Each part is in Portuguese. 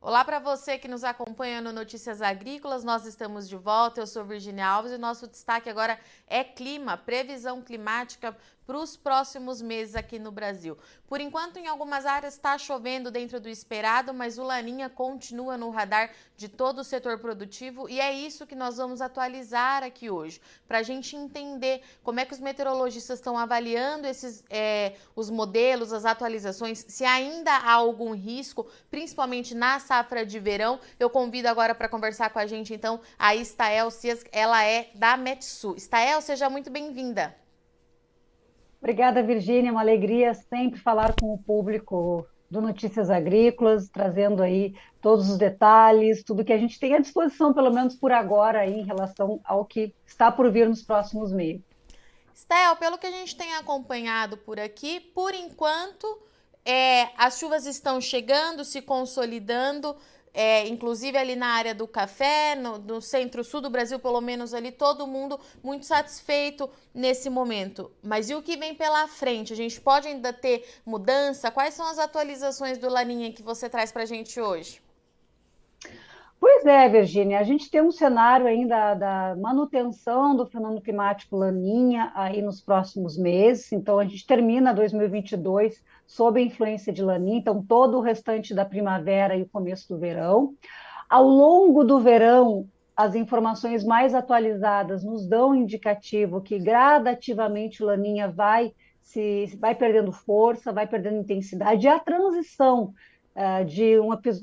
Olá para você que nos acompanha no Notícias Agrícolas, nós estamos de volta, eu sou Virginia Alves e nosso destaque agora é clima, previsão climática para os próximos meses aqui no Brasil. Por enquanto, em algumas áreas está chovendo dentro do esperado, mas o Laninha continua no radar de todo o setor produtivo e é isso que nós vamos atualizar aqui hoje, para a gente entender como é que os meteorologistas estão avaliando os modelos, as atualizações, se ainda há algum risco, principalmente na safra de verão. Eu convido agora para conversar com a gente, então, a Estael Cias, ela é da Metsu. Estael, seja muito bem-vinda. Obrigada, Virgínia. É uma alegria sempre falar com o público do Notícias Agrícolas, trazendo aí todos os detalhes, tudo que a gente tem à disposição, pelo menos por agora, aí, em relação ao que está por vir nos próximos meses. Estel, pelo que a gente tem acompanhado por aqui, por enquanto, as chuvas estão chegando, se consolidando, inclusive ali na área do café, no centro-sul do Brasil, pelo menos ali, todo mundo muito satisfeito nesse momento. Mas e o que vem pela frente? A gente pode ainda ter mudança? Quais são as atualizações do Laninha que você traz para a gente hoje? Pois é, Virgínia, a gente tem um cenário ainda da manutenção do fenômeno climático Laninha aí nos próximos meses, então a gente termina 2022 sob a influência de Laninha, então todo o restante da primavera e o começo do verão. Ao longo do verão, as informações mais atualizadas nos dão um indicativo que gradativamente o Laninha vai perdendo força, vai perdendo intensidade, e a transição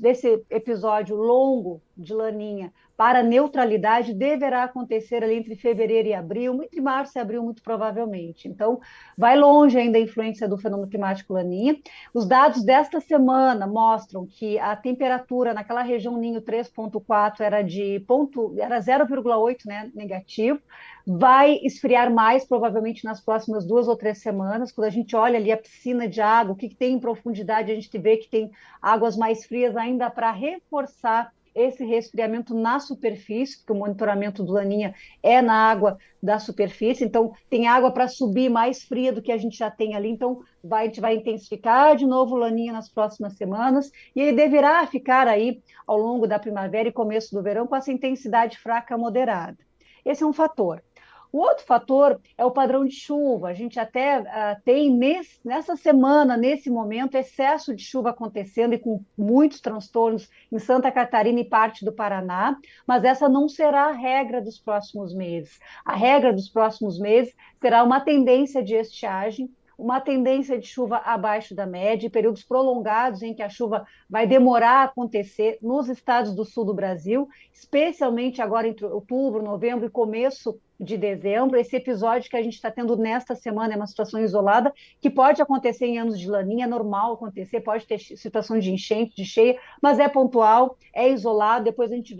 desse episódio longo de Laninha para a neutralidade deverá acontecer ali entre fevereiro e abril, entre março e abril, muito provavelmente. Então, vai longe ainda a influência do fenômeno climático Laninha. Os dados desta semana mostram que a temperatura naquela região Ninho 3.4 era 0,8, né, negativo. Vai esfriar mais, provavelmente, nas próximas 2 ou 3 semanas. Quando a gente olha ali a piscina de água, o que tem em profundidade, a gente vê que tem águas mais frias ainda para reforçar esse resfriamento na superfície, porque o monitoramento do Laninha é na água da superfície, então tem água para subir mais fria do que a gente já tem ali, então a gente vai intensificar de novo o Laninha nas próximas semanas, e ele deverá ficar aí ao longo da primavera e começo do verão com essa intensidade fraca moderada. Esse é um fator. O outro fator é o padrão de chuva. A gente até tem nessa semana, nesse momento, excesso de chuva acontecendo e com muitos transtornos em Santa Catarina e parte do Paraná, mas essa não será a regra dos próximos meses. A regra dos próximos meses será uma tendência de estiagem, uma tendência de chuva abaixo da média, períodos prolongados em que a chuva vai demorar a acontecer nos estados do sul do Brasil, especialmente agora entre outubro, novembro e começo de dezembro. Esse episódio que a gente está tendo nesta semana é uma situação isolada, que pode acontecer em anos de Laninha, é normal acontecer, pode ter situações de enchente, de cheia, mas é pontual, é isolado, depois a gente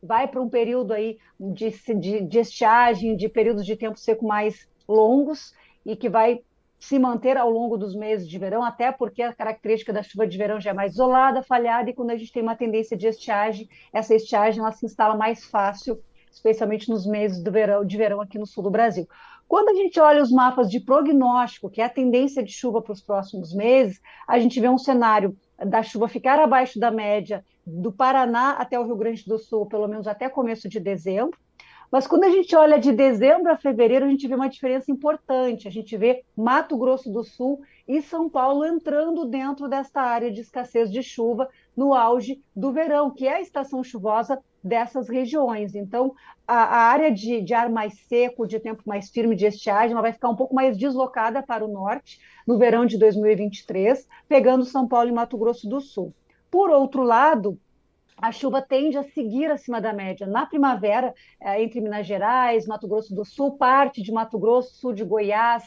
vai para um período aí de estiagem, de períodos de tempo seco mais longos, e que vai se manter ao longo dos meses de verão, até porque a característica da chuva de verão já é mais isolada, falhada, e quando a gente tem uma tendência de estiagem, essa estiagem ela se instala mais fácil, especialmente nos meses de verão aqui no sul do Brasil. Quando a gente olha os mapas de prognóstico, que é a tendência de chuva para os próximos meses, a gente vê um cenário da chuva ficar abaixo da média do Paraná até o Rio Grande do Sul, pelo menos até começo de dezembro. Mas quando a gente olha de dezembro a fevereiro, a gente vê uma diferença importante. A gente vê Mato Grosso do Sul e São Paulo entrando dentro desta área de escassez de chuva no auge do verão, que é a estação chuvosa dessas regiões. Então, a área de ar mais seco, de tempo mais firme, de estiagem, ela vai ficar um pouco mais deslocada para o norte no verão de 2023, pegando São Paulo e Mato Grosso do Sul. Por outro lado, a chuva tende a seguir acima da média. Na primavera, entre Minas Gerais, Mato Grosso do Sul, parte de Mato Grosso, sul de Goiás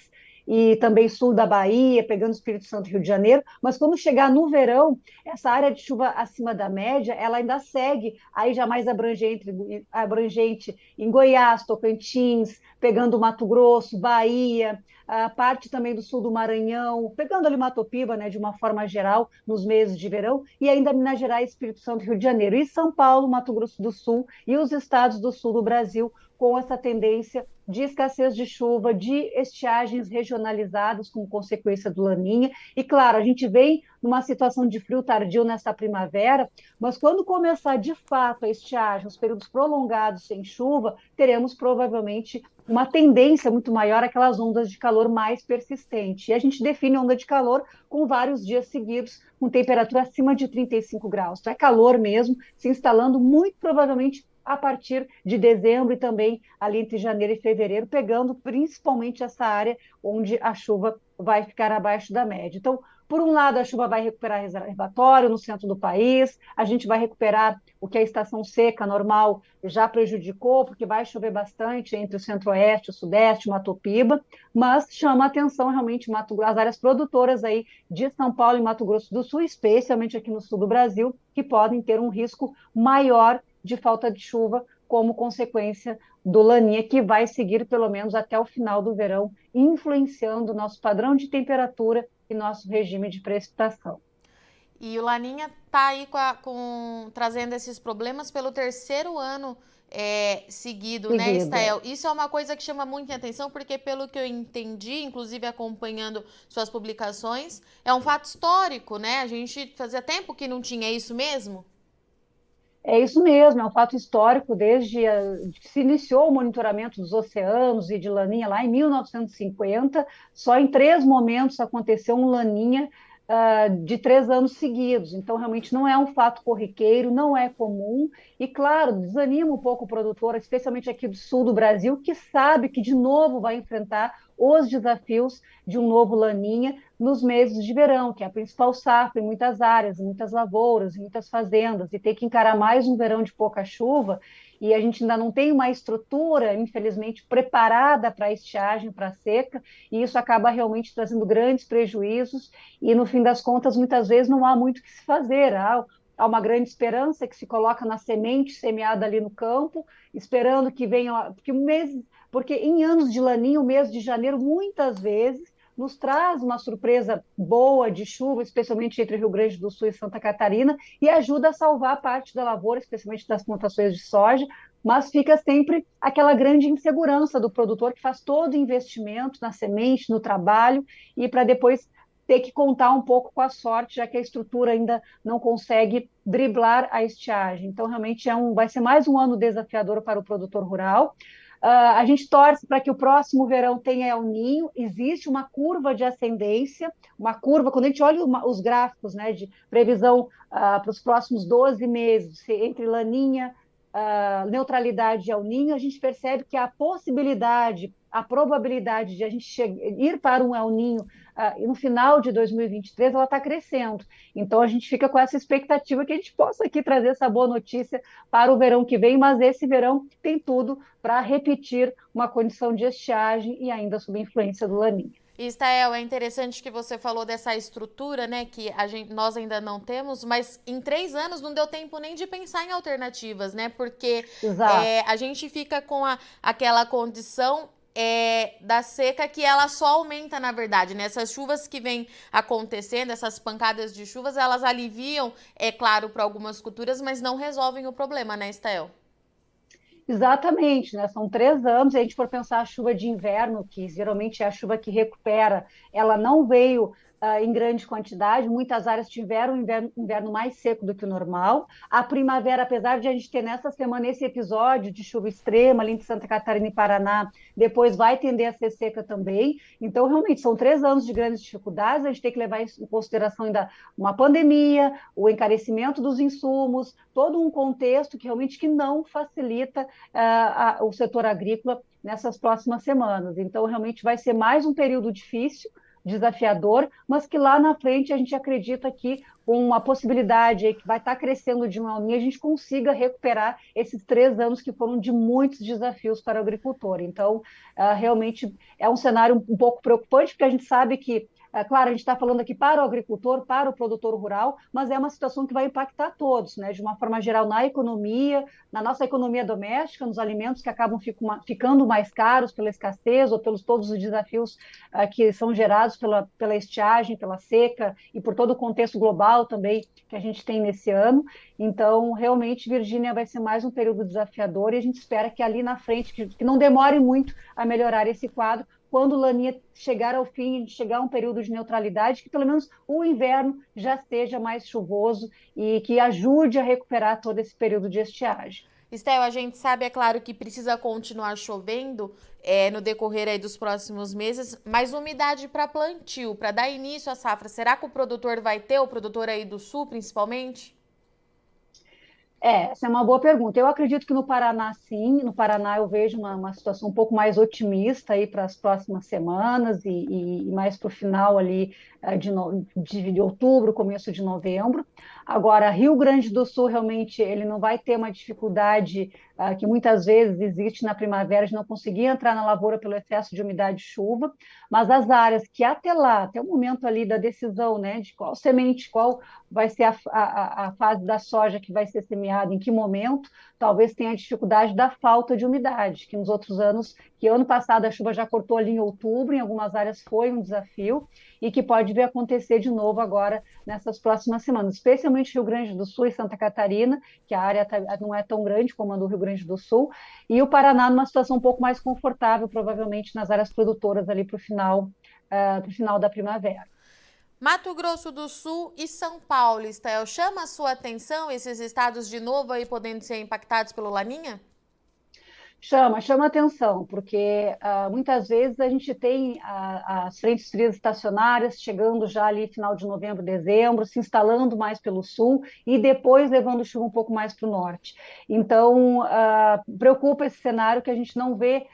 e também sul da Bahia, pegando Espírito Santo e Rio de Janeiro, mas quando chegar no verão, essa área de chuva acima da média, ela ainda segue aí já mais abrangente em Goiás, Tocantins, pegando Mato Grosso, Bahia, a parte também do sul do Maranhão, pegando ali Matopiba, né, de uma forma geral, nos meses de verão, e ainda Minas Gerais, Espírito Santo e Rio de Janeiro, e São Paulo, Mato Grosso do Sul e os estados do sul do Brasil, com essa tendência de escassez de chuva, de estiagens regionalizadas como consequência do Laninha. E, claro, a gente vem numa situação de frio tardio nessa primavera, mas quando começar de fato a estiagem, os períodos prolongados sem chuva, teremos provavelmente uma tendência muito maior àquelas ondas de calor mais persistentes. E a gente define onda de calor com vários dias seguidos, com temperatura acima de 35 graus. Então é calor mesmo, se instalando muito provavelmente a partir de dezembro e também ali entre janeiro e fevereiro, pegando principalmente essa área onde a chuva vai ficar abaixo da média. Então, por um lado, a chuva vai recuperar reservatório no centro do país, a gente vai recuperar o que a estação seca normal já prejudicou, porque vai chover bastante entre o centro-oeste, o sudeste, Mato Piba, mas chama a atenção realmente as áreas produtoras aí de São Paulo e Mato Grosso do Sul, especialmente aqui no sul do Brasil, que podem ter um risco maior de falta de chuva como consequência do Laninha, que vai seguir pelo menos até o final do verão, influenciando o nosso padrão de temperatura e nosso regime de precipitação. E o Laninha está aí trazendo esses problemas pelo terceiro ano seguido, né, Seguida. Estael? Isso é uma coisa que chama muita atenção, porque pelo que eu entendi, inclusive acompanhando suas publicações, é um fato histórico, né? A gente fazia tempo que não tinha isso mesmo? É isso mesmo, é um fato histórico desde que se iniciou o monitoramento dos oceanos e de Laninha lá em 1950. Só em 3 momentos aconteceu um Laninha de 3 anos seguidos. Então, realmente não é um fato corriqueiro, não é comum. E, claro, desanima um pouco o produtor, especialmente aqui do sul do Brasil, que sabe que de novo vai enfrentar os desafios de um novo Laninha nos meses de verão, que é a principal safra em muitas áreas, em muitas lavouras, em muitas fazendas, e ter que encarar mais um verão de pouca chuva, e a gente ainda não tem uma estrutura, infelizmente, preparada para a estiagem, para a seca, e isso acaba realmente trazendo grandes prejuízos, e no fim das contas, muitas vezes não há muito o que se fazer, há uma grande esperança que se coloca na semente semeada ali no campo, esperando que venha, porque em anos de laninha, o mês de janeiro, muitas vezes, nos traz uma surpresa boa de chuva, especialmente entre Rio Grande do Sul e Santa Catarina, e ajuda a salvar parte da lavoura, especialmente das plantações de soja, mas fica sempre aquela grande insegurança do produtor que faz todo o investimento na semente, no trabalho, e para depois ter que contar um pouco com a sorte, já que a estrutura ainda não consegue driblar a estiagem. Então, realmente vai ser mais um ano desafiador para o produtor rural. A gente torce para que o próximo verão tenha El Ninho, existe uma curva de ascendência, uma curva, quando a gente olha os gráficos, né, de previsão para os próximos 12 meses, entre Laninha, neutralidade e El Ninho, a gente percebe que a possibilidade, a probabilidade de a gente ir para um El Ninho no final de 2023, ela está crescendo. Então, a gente fica com essa expectativa que a gente possa aqui trazer essa boa notícia para o verão que vem, mas esse verão tem tudo para repetir uma condição de estiagem e ainda sob influência do Laninha. Estael, é interessante que você falou dessa estrutura, né, que nós ainda não temos, mas em 3 anos não deu tempo nem de pensar em alternativas, né, porque Exato. a gente fica com aquela condição da seca que ela só aumenta, na verdade, né? Essas chuvas que vêm acontecendo, essas pancadas de chuvas, elas aliviam, é claro, para algumas culturas, mas não resolvem o problema, né, Estael? Exatamente, né? São 3 anos, e a gente for pensar a chuva de inverno, que geralmente é a chuva que recupera, ela não veio em grande quantidade, muitas áreas tiveram um inverno mais seco do que o normal. A primavera, apesar de a gente ter nessa semana esse episódio de chuva extrema ali em Santa Catarina e Paraná, depois vai tender a ser seca também. Então, realmente, são 3 anos de grandes dificuldades, a gente tem que levar em consideração ainda uma pandemia, o encarecimento dos insumos, todo um contexto que realmente que não facilita o setor agrícola nessas próximas semanas. Então, realmente vai ser mais um período difícil, desafiador, mas que lá na frente a gente acredita que com uma possibilidade que vai estar crescendo de uma linha, a gente consiga recuperar esses 3 anos que foram de muitos desafios para o agricultor. Então, realmente é um cenário um pouco preocupante, porque a gente sabe que É claro, a gente está falando aqui para o agricultor, para o produtor rural, mas é uma situação que vai impactar todos, né? De uma forma geral, na economia, na nossa economia doméstica, nos alimentos que acabam ficando mais caros pela escassez ou pelos todos os desafios que são gerados pela estiagem, pela seca e por todo o contexto global também que a gente tem nesse ano. Então, realmente, Virgínia vai ser mais um período desafiador e a gente espera que ali na frente, que não demore muito a melhorar esse quadro, quando o Laninha chegar ao fim, chegar a um período de neutralidade, que pelo menos o inverno já seja mais chuvoso e que ajude a recuperar todo esse período de estiagem. Estel, a gente sabe, é claro, que precisa continuar chovendo no decorrer aí dos próximos meses, mas umidade para plantio, para dar início à safra, será que o produtor vai ter, o produtor aí do sul principalmente? Essa é uma boa pergunta. Eu acredito que no Paraná, sim. No Paraná, eu vejo uma situação um pouco mais otimista aí para as próximas semanas e mais para o final ali de outubro, começo de novembro. Agora, Rio Grande do Sul, realmente, ele não vai ter uma dificuldade que muitas vezes existe na primavera de não conseguir entrar na lavoura pelo excesso de umidade e chuva, mas as áreas que até lá, até o momento ali da decisão, né, de qual semente, qual vai ser a fase da soja que vai ser semeada, em que momento, talvez tenha dificuldade da falta de umidade, que nos outros anos, que ano passado a chuva já cortou ali em outubro, em algumas áreas foi um desafio, e que pode vir a acontecer de novo agora nessas próximas semanas, especialmente Rio Grande do Sul e Santa Catarina, que a área não é tão grande como a do Rio Grande do Sul, e o Paraná numa situação um pouco mais confortável, provavelmente nas áreas produtoras ali para o final da primavera. Mato Grosso do Sul e São Paulo, Estel, chama a sua atenção esses estados de novo aí podendo ser impactados pelo Laninha? Chama atenção, porque muitas vezes a gente tem as frentes frias estacionárias chegando já ali final de novembro, dezembro, se instalando mais pelo sul e depois levando chuva um pouco mais para o norte. Então, preocupa esse cenário que a gente não vê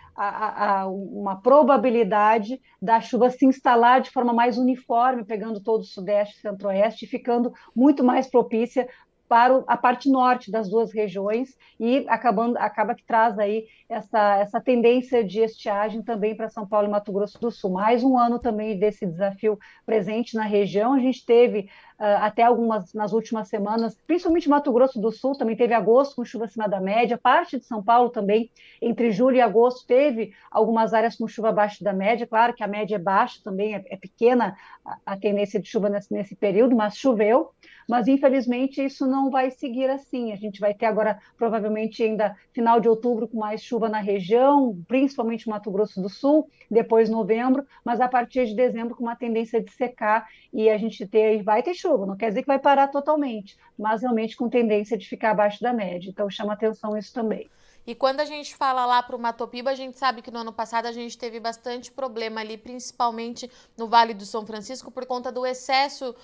uma probabilidade da chuva se instalar de forma mais uniforme, pegando todo o sudeste e centro-oeste, e ficando muito mais propícia para a parte norte das duas regiões e acaba que traz aí essa tendência de estiagem também para São Paulo e Mato Grosso do Sul. Mais um ano também desse desafio presente na região. A gente teve até algumas nas últimas semanas, principalmente Mato Grosso do Sul, também teve agosto com chuva acima da média, parte de São Paulo também, entre julho e agosto, teve algumas áreas com chuva abaixo da média, claro que a média é baixa também, é pequena a tendência de chuva nesse período, mas choveu, mas infelizmente isso não vai seguir assim, a gente vai ter agora provavelmente ainda final de outubro com mais chuva na região, principalmente Mato Grosso do Sul, depois novembro, mas a partir de dezembro com uma tendência de secar e a gente vai ter chuva, não quer dizer que vai parar totalmente, mas realmente com tendência de ficar abaixo da média. Então chama atenção isso também. E quando a gente fala lá para o Matopiba, a gente sabe que no ano passado a gente teve bastante problema ali, principalmente no Vale do São Francisco, por conta do excesso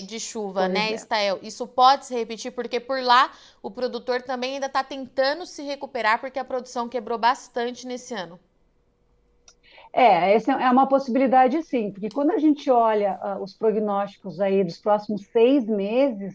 de chuva, Pois né, é. Estael? Isso pode se repetir, porque por lá o produtor também ainda está tentando se recuperar, porque a produção quebrou bastante nesse ano. Essa é uma possibilidade, sim, porque quando a gente olha os prognósticos aí dos próximos 6 meses,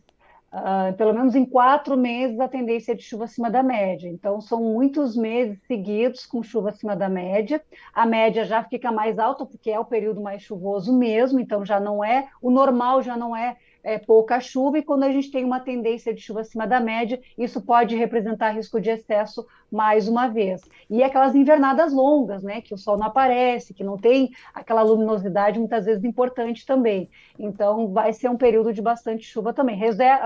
pelo menos em 4 meses a tendência é de chuva acima da média. Então, são muitos meses seguidos com chuva acima da média. A média já fica mais alta, porque é o período mais chuvoso mesmo, então já não é, o normal já não é pouca chuva, e quando a gente tem uma tendência de chuva acima da média, isso pode representar risco de excesso mais uma vez. E aquelas invernadas longas, né, que o sol não aparece, que não tem aquela luminosidade muitas vezes importante também. Então, vai ser um período de bastante chuva também.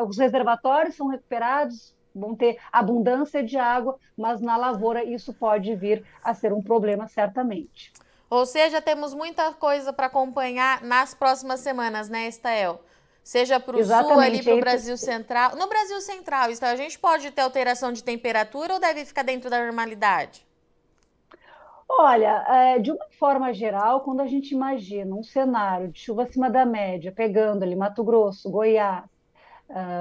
Os reservatórios são recuperados, vão ter abundância de água, mas na lavoura isso pode vir a ser um problema, certamente. Ou seja, temos muita coisa para acompanhar nas próximas semanas, né, Estael? Seja para o sul, ali Exatamente. para o Brasil Central. No Brasil Central, Estael, a gente pode ter alteração de temperatura ou deve ficar dentro da normalidade? Olha, de uma forma geral, quando a gente imagina um cenário de chuva acima da média, pegando ali Mato Grosso, Goiás,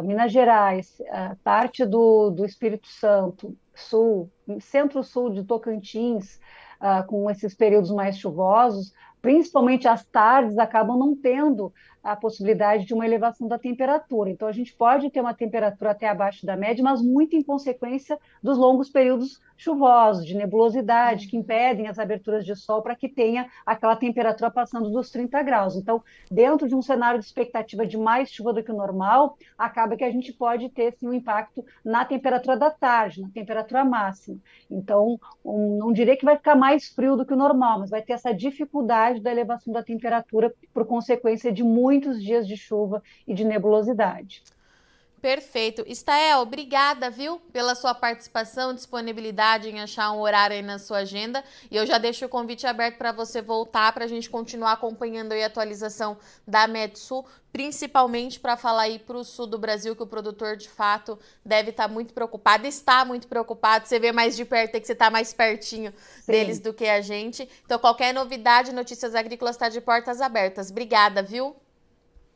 Minas Gerais, parte do Espírito Santo, sul, centro-sul de Tocantins, com esses períodos mais chuvosos, principalmente as tardes, acabam não tendo a possibilidade de uma elevação da temperatura. Então, a gente pode ter uma temperatura até abaixo da média, mas muito em consequência dos longos períodos chuvosos, de nebulosidade, que Uhum. impedem as aberturas de sol para que tenha aquela temperatura passando dos 30 graus. Então, dentro de um cenário de expectativa de mais chuva do que o normal, acaba que a gente pode ter sim, um impacto na temperatura da tarde, na temperatura máxima. Então, não diria que vai ficar mais frio do que o normal, mas vai ter essa dificuldade da elevação da temperatura por consequência de muitos dias de chuva e de nebulosidade. Perfeito. Estael, obrigada, viu, pela sua participação, disponibilidade em achar um horário aí na sua agenda. E eu já deixo o convite aberto para você voltar, para a gente continuar acompanhando aí a atualização da Metsul, principalmente para falar aí para o sul do Brasil, que o produtor, de fato, deve estar muito preocupado, está muito preocupado. Você vê mais de perto, é que você está mais pertinho deles Sim. do que a gente. Então, qualquer novidade, Notícias Agrícolas está de portas abertas. Obrigada, viu?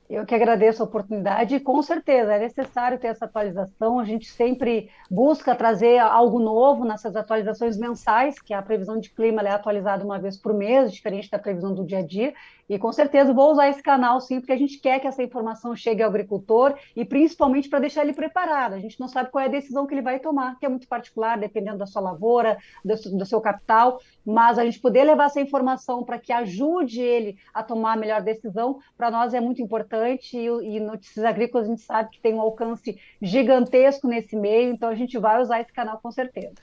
Eu que agradeço a oportunidade e com certeza é necessário ter essa atualização. A gente sempre busca trazer algo novo nessas atualizações mensais, que a previsão de clima é atualizada uma vez por mês, diferente da previsão do dia a dia. E com certeza vou usar esse canal sim, porque a gente quer que essa informação chegue ao agricultor e principalmente para deixar ele preparado. A gente não sabe qual é a decisão que ele vai tomar, que é muito particular, dependendo da sua lavoura, do seu capital, mas a gente poder levar essa informação para que ajude ele a tomar a melhor decisão, para nós é muito importante e Notícias Agrícolas a gente sabe que tem um alcance gigantesco nesse meio, então a gente vai usar esse canal com certeza.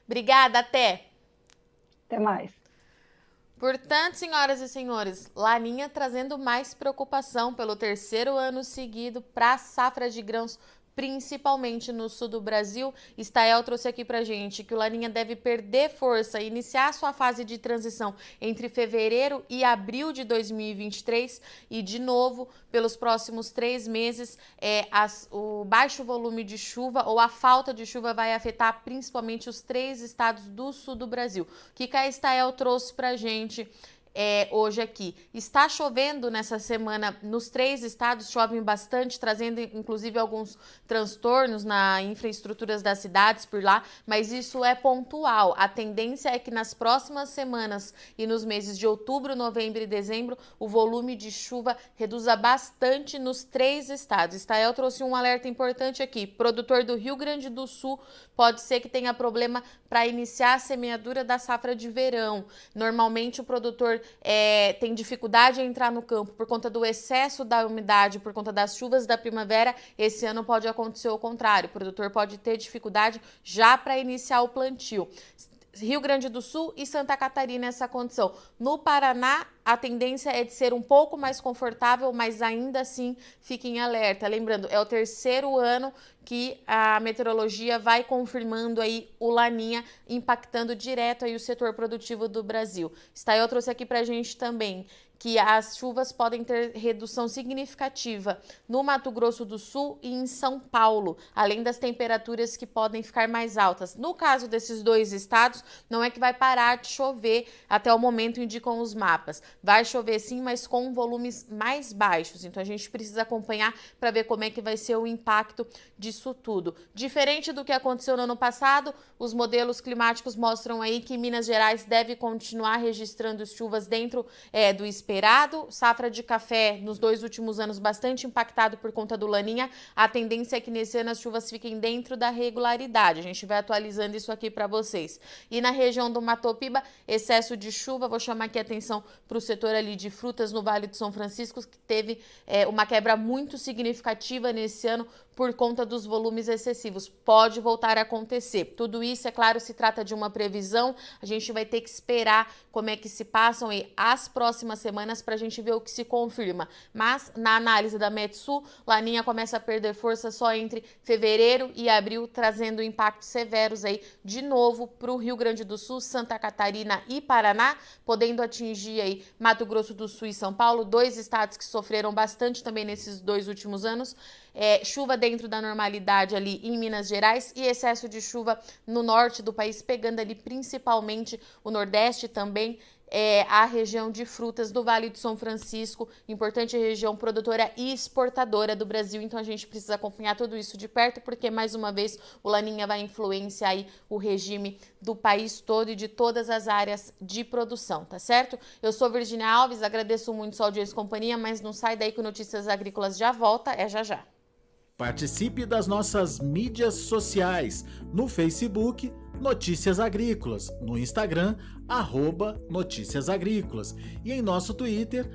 Obrigada, até! Até mais. Portanto, senhoras e senhores, Laninha trazendo mais preocupação pelo terceiro ano seguido para a safra de grãos, principalmente no sul do Brasil. Stael trouxe aqui para gente que o Laninha deve perder força e iniciar sua fase de transição entre fevereiro e abril de 2023 e, de novo, pelos próximos 3 meses, o baixo volume de chuva ou a falta de chuva vai afetar principalmente os 3 estados do sul do Brasil. O que a Stael trouxe para gente hoje aqui? Está chovendo nessa semana nos 3 estados, chove bastante, trazendo inclusive alguns transtornos na infraestruturas das cidades por lá, mas isso é pontual. A tendência é que nas próximas semanas e nos meses de outubro, novembro e dezembro, o volume de chuva reduza bastante nos 3 estados. Stael trouxe um alerta importante aqui. Produtor do Rio Grande do Sul pode ser que tenha problema para iniciar a semeadura da safra de verão. Normalmente o produtor tem dificuldade em entrar no campo por conta do excesso da umidade, por conta das chuvas da primavera. Esse ano pode acontecer o contrário, o produtor pode ter dificuldade já para iniciar o plantio. Rio Grande do Sul e Santa Catarina essa condição. No Paraná, a tendência é de ser um pouco mais confortável, mas ainda assim fiquem em alerta. Lembrando, é o terceiro ano que a meteorologia vai confirmando aí o Laninha, impactando direto aí o setor produtivo do Brasil. Stael trouxe aqui pra gente também que as chuvas podem ter redução significativa no Mato Grosso do Sul e em São Paulo, além das temperaturas que podem ficar mais altas. No caso desses 2 estados, não é que vai parar de chover até o momento, indicam os mapas. Vai chover sim, mas com volumes mais baixos. Então a gente precisa acompanhar para ver como é que vai ser o impacto disso tudo. Diferente do que aconteceu no ano passado, os modelos climáticos mostram aí que Minas Gerais deve continuar registrando chuvas dentro do esperado. Safra de café nos 2 últimos anos bastante impactado por conta do Laninha. A tendência é que nesse ano as chuvas fiquem dentro da regularidade. A gente vai atualizando isso aqui para vocês. E na região do Mato Piba, excesso de chuva. Vou chamar aqui a atenção para o setor ali de frutas no Vale do São Francisco, que teve uma quebra muito significativa nesse ano por conta dos volumes excessivos. Pode voltar a acontecer. Tudo isso, é claro, se trata de uma previsão. A gente vai ter que esperar como é que se passam as próximas semanas para a gente ver o que se confirma. Mas, na análise da Metsul, Laninha começa a perder força só entre fevereiro e abril, trazendo impactos severos aí de novo para o Rio Grande do Sul, Santa Catarina e Paraná, podendo atingir aí Mato Grosso do Sul e São Paulo, 2 estados que sofreram bastante também nesses 2 últimos anos. Chuva dentro da normalidade ali em Minas Gerais e excesso de chuva no norte do país, pegando ali principalmente o Nordeste também. a região de frutas do Vale do São Francisco, importante região produtora e exportadora do Brasil. Então a gente precisa acompanhar tudo isso de perto, porque mais uma vez o Laninha vai influenciar aí o regime do país todo e de todas as áreas de produção, tá certo? Eu sou Virginia Alves, agradeço muito sua audiência e companhia, mas não sai daí que o Notícias Agrícolas já volta, já já. Participe das nossas mídias sociais, no Facebook, Notícias Agrícolas, no Instagram, @Notícias Agrícolas e em nosso Twitter,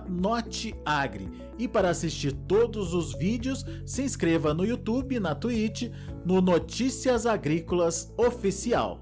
@Noteagri. E para assistir todos os vídeos, se inscreva no YouTube, na Twitch, no Notícias Agrícolas Oficial.